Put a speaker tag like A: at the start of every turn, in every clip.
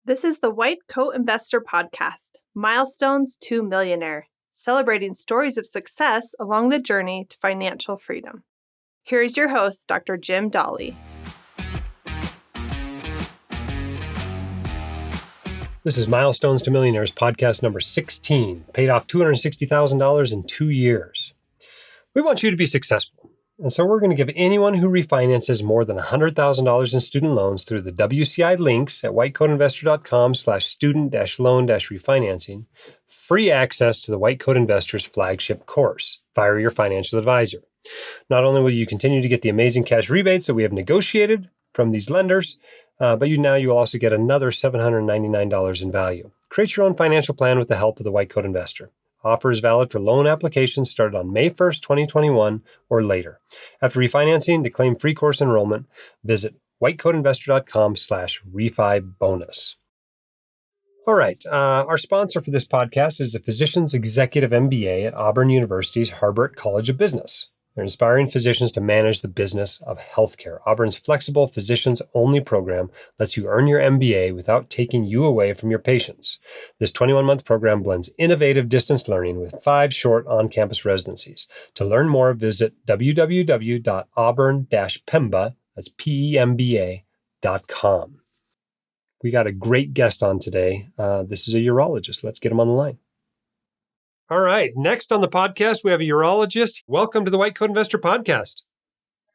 A: This is the White Coat Investor Podcast, Milestones to Millionaire, celebrating stories of success along the journey to financial freedom. Here is your host, Dr. Jim Dolly.
B: This is Milestones to Millionaires podcast number 16, paid off $260,000 in 2 years. We want you to be successful. And so we're going to give anyone who refinances more than $100,000 in student loans through the WCI links at whitecoatinvestor.com/student-loan-refinancing free access to the White Coat Investors flagship course, Fire Your Financial Advisor. Not only will you continue to get the amazing cash rebates that we have negotiated from these lenders, but you will also get another $799 in value. Create your own financial plan with the help of the White Coat Investor. Offer is valid for loan applications started on May 1st, 2021 or later. After refinancing, to claim free course enrollment, visit whitecoatinvestor.com/refi-bonus. All right. Our sponsor for this podcast is the Physicians Executive MBA at Auburn University's Harbert College of Business. They're inspiring physicians to manage the business of healthcare. Auburn's flexible physicians-only program lets you earn your MBA without taking you away from your patients. This 21-month program blends innovative distance learning with 5 short on-campus residencies. To learn more, visit www.auburn-pemba, that's PEMBA.com. We got a great guest on today. This is a urologist. Let's get him on the line. All right. Next on the podcast, we have a urologist. Welcome to the White Coat Investor Podcast.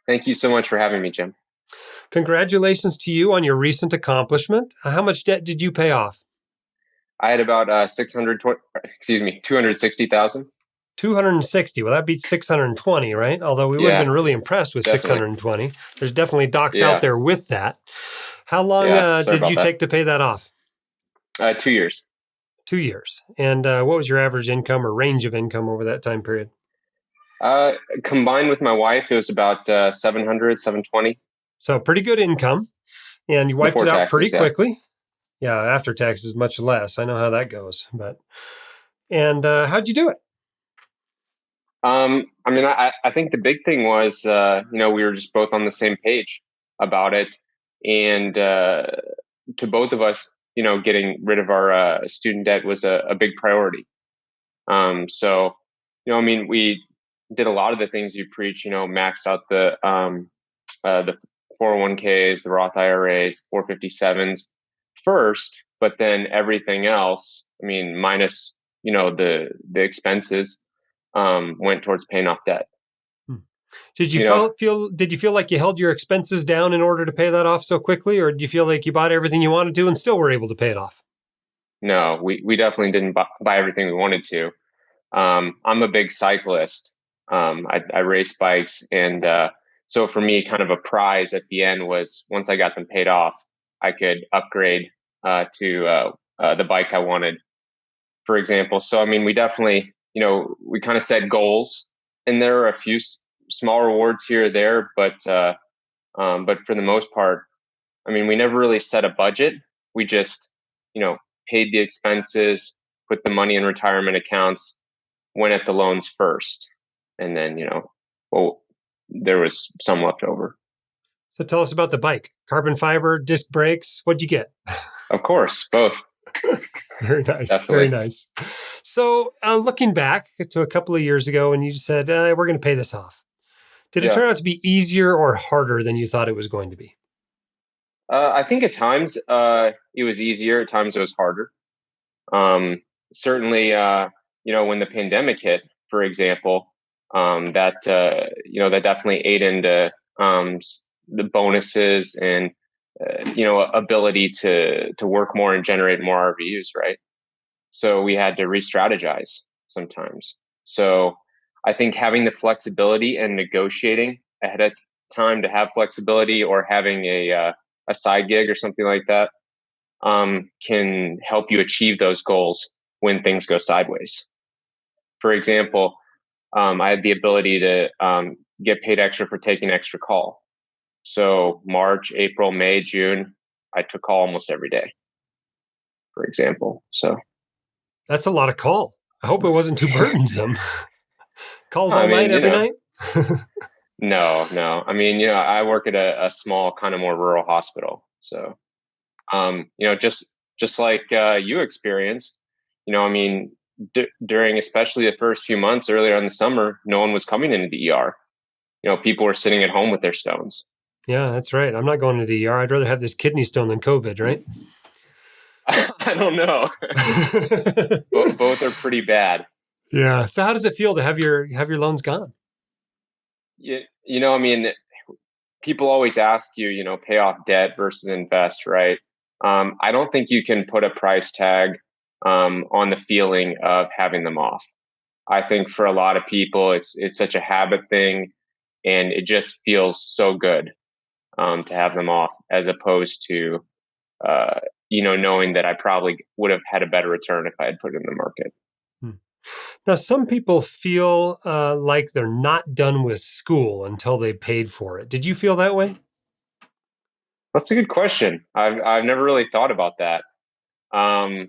C: Thank you so much for having me, Jim.
B: Congratulations to you on your recent accomplishment. How much debt did you pay off?
C: I had about 260,000.
B: 260. Well, that beats 620, right? Although we would have been really impressed with definitely. 620. There's definitely docs out there with that. How long did you take to pay that off?
C: 2 years.
B: 2 years. And what was your average income or range of income over that time period?
C: Combined with my wife, it was about 700, 720.
B: So pretty good income. And you wiped it out pretty quickly. Yeah, after taxes, much less. I know how that goes. And how'd you do it?
C: I think the big thing was, we were just both on the same page about it. And to both of us, getting rid of our student debt was a big priority. We did a lot of the things you preach, maxed out the 401ks, the Roth IRAs, 457s first, but then everything else, minus, the expenses, went towards paying off debt.
B: Did you feel like you held your expenses down in order to pay that off so quickly, or do you feel like you bought everything you wanted to and still were able to pay it off?
C: No, we definitely didn't buy everything we wanted to. I'm a big cyclist. I race bikes, and so for me, kind of a prize at the end was once I got them paid off, I could upgrade to the bike I wanted, for example. So we definitely, we kind of set goals, and there are a few small rewards here or there, but for the most part, we never really set a budget. We just, paid the expenses, put the money in retirement accounts, went at the loans first, and then, there was some left over.
B: So tell us about the bike. Carbon fiber, disc brakes. What'd you get?
C: Of course, both.
B: Very nice.
C: Definitely.
B: Very nice. So looking back to a couple of years ago, and you just said, we're going to pay this off. Did it turn out to be easier or harder than you thought it was going to be?
C: I think at times it was easier. At times it was harder. Certainly, when the pandemic hit, for example, that definitely ate into the bonuses and ability to work more and generate more RVUs, right? So we had to re-strategize sometimes. So I think having the flexibility and negotiating ahead of time to have flexibility, or having a side gig or something like that, can help you achieve those goals when things go sideways. For example, I had the ability to get paid extra for taking extra call. So March, April, May, June, I took call almost every day, for example. So
B: that's a lot of call. I hope it wasn't too burdensome. Calls all night, every night?
C: No. I work at a small, kind of more rural hospital. So, just just like you experienced. I mean, during especially the first few months earlier in the summer, no one was coming into the ER. People were sitting at home with their stones.
B: Yeah, that's right. I'm not going to the ER. I'd rather have this kidney stone than COVID, right?
C: I don't know. Both are pretty bad.
B: Yeah. So how does it feel to have your loans gone?
C: I mean, people always ask you, pay off debt versus invest, right? I don't think you can put a price tag on the feeling of having them off. I think for a lot of people, it's such a habit thing, and it just feels so good to have them off, as opposed to knowing that I probably would have had a better return if I had put it in the market.
B: Now, some people feel like they're not done with school until they paid for it. Did you feel that way?
C: That's a good question. I've never really thought about that. No,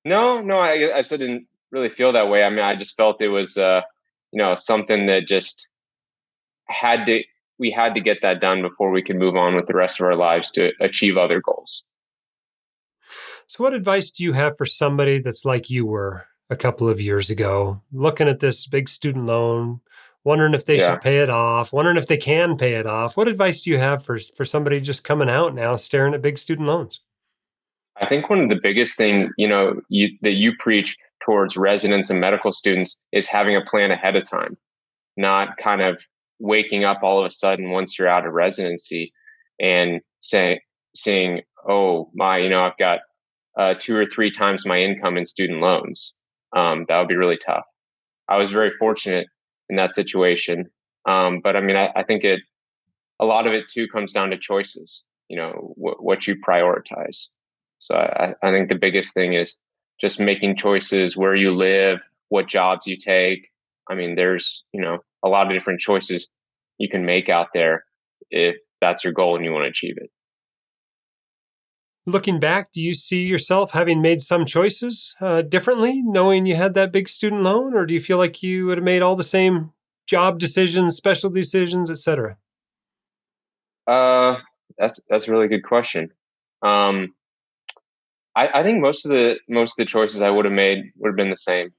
C: I still didn't really feel that way. I mean, I just felt it was, something that just we had to get that done before we could move on with the rest of our lives to achieve other goals.
B: So what advice do you have for somebody that's like you were a couple of years ago, looking at this big student loan, wondering if they should pay it off, wondering if they can pay it off? What advice do you have for somebody just coming out now staring at big student loans?
C: I think one of the biggest thing, that you preach towards residents and medical students is having a plan ahead of time, not kind of waking up all of a sudden once you're out of residency and saying, oh my, I've got 2 or 3 times my income in student loans. That would be really tough. I was very fortunate in that situation. But I mean, I think a lot of it too comes down to choices, what you prioritize. So I think the biggest thing is just making choices where you live, what jobs you take. I mean, there's, a lot of different choices you can make out there if that's your goal and you want to achieve it.
B: Looking back, do you see yourself having made some choices differently, knowing you had that big student loan, or do you feel like you would have made all the same job decisions, special decisions, etc.?
C: That's a really good question. I think most of the choices I would have made would have been the same.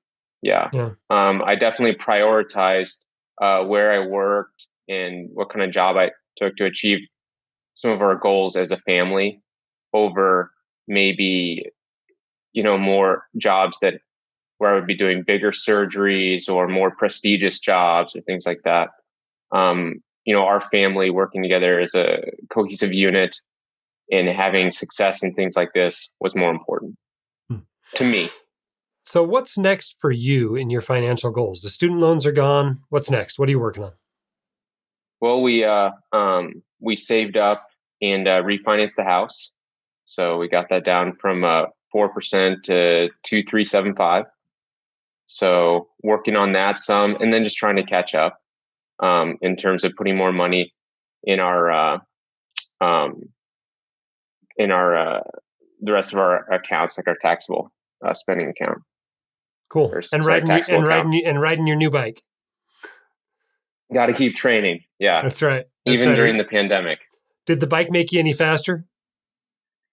C: Yeah. I definitely prioritized where I worked and what kind of job I took to achieve some of our goals as a family over maybe, more jobs where I would be doing bigger surgeries or more prestigious jobs or things like that. Our family working together as a cohesive unit and having success in things like this was more important to me.
B: So what's next for you in your financial goals? The student loans are gone. What's next? What are you working on?
C: Well, we saved up and refinanced the house. So we got that down from 4% to 2.375. So working on that some, and then just trying to catch up in terms of putting more money in our the rest of our accounts, like our taxable spending account.
B: Cool. And riding your new bike.
C: Got to keep training. Yeah,
B: that's right.
C: Even during the pandemic.
B: Did the bike make you any faster?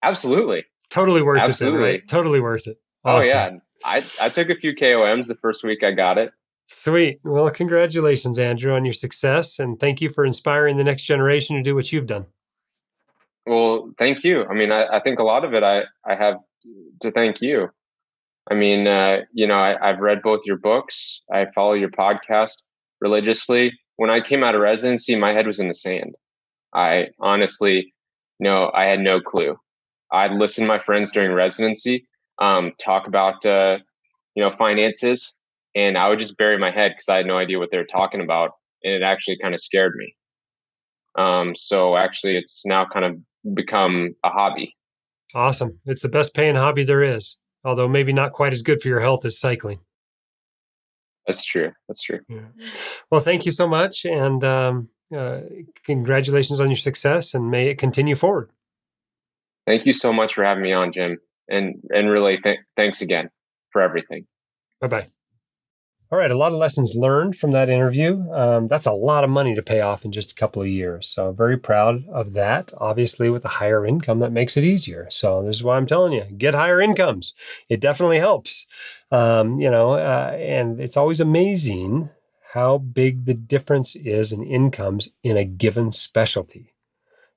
C: Absolutely.
B: Totally worth it then, right? Totally worth it.
C: Awesome. Oh yeah. I took a few KOMs the first week I got it.
B: Sweet. Well, congratulations, Andrew, on your success. And thank you for inspiring the next generation to do what you've done.
C: Well, thank you. I mean, I think a lot of it I have to thank you. I mean, I've read both your books. I follow your podcast religiously. When I came out of residency, my head was in the sand. I honestly, I had no clue. I'd listen to my friends during residency talk about, finances, and I would just bury my head because I had no idea what they were talking about. And it actually kind of scared me. So actually, it's now kind of become a hobby.
B: Awesome. It's the best paying hobby there is, although maybe not quite as good for your health as cycling.
C: That's true.
B: Yeah. Well, thank you so much. And congratulations on your success, and may it continue forward.
C: Thank you so much for having me on, Jim. And really, thanks again for everything.
B: Bye-bye. All right, a lot of lessons learned from that interview. That's a lot of money to pay off in just a couple of years. So very proud of that. Obviously, with a higher income, that makes it easier. So this is why I'm telling you, get higher incomes. It definitely helps. And it's always amazing how big the difference is in incomes in a given specialty.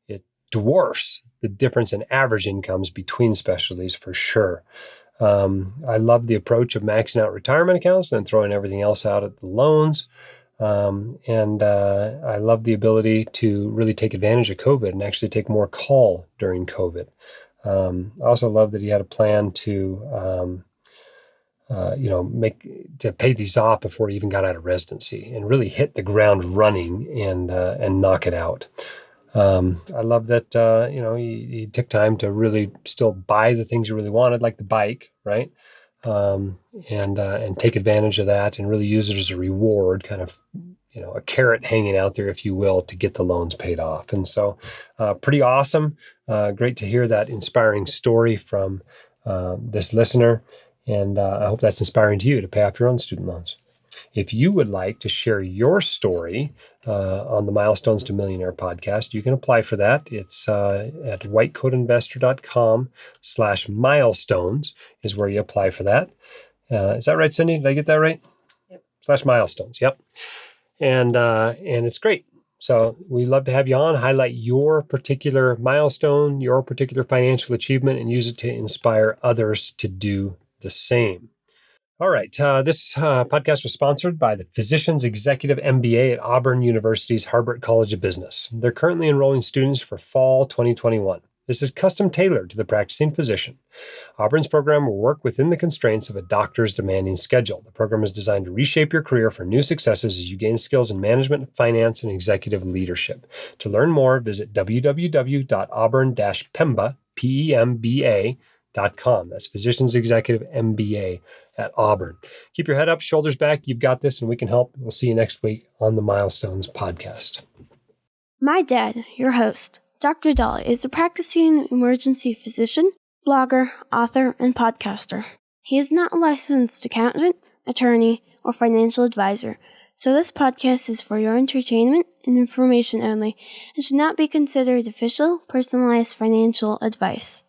B: It dwarfs the difference in average incomes between specialties for sure. I love the approach of maxing out retirement accounts and then throwing everything else out at the loans. I love the ability to really take advantage of COVID and actually take more call during COVID. I also love that he had a plan to, pay these off before he even got out of residency and really hit the ground running and knock it out. I love that, he took time to really still buy the things he really wanted, like the bike, right? And take advantage of that and really use it as a reward, kind of, a carrot hanging out there, if you will, to get the loans paid off. And so pretty awesome. Great to hear that inspiring story from this listener. And I hope that's inspiring to you to pay off your own student loans. If you would like to share your story on the Milestones to Millionaire podcast, you can apply for that. It's at whitecodeinvestor.com/milestones is where you apply for that. Is that right, Cindy? Did I get that right?
A: Yep.
B: /milestones. Yep. And it's great. So we love to have you on, highlight your particular milestone, your particular financial achievement, and use it to inspire others to do the same. All right. This podcast was sponsored by the Physicians Executive MBA at Auburn University's Harbert College of Business. They're currently enrolling students for fall 2021. This is custom tailored to the practicing physician. Auburn's program will work within the constraints of a doctor's demanding schedule. The program is designed to reshape your career for new successes as you gain skills in management, finance, and executive leadership. To learn more, visit www.auburn-pemba.com. That's Physicians Executive MBA at Auburn. Keep your head up, shoulders back. You've got this, and we can help. We'll see you next week on the Milestones podcast.
D: My dad, your host, Dr. Dolly, is a practicing emergency physician, blogger, author, and podcaster. He is not a licensed accountant, attorney, or financial advisor, so this podcast is for your entertainment and information only and should not be considered official, personalized financial advice.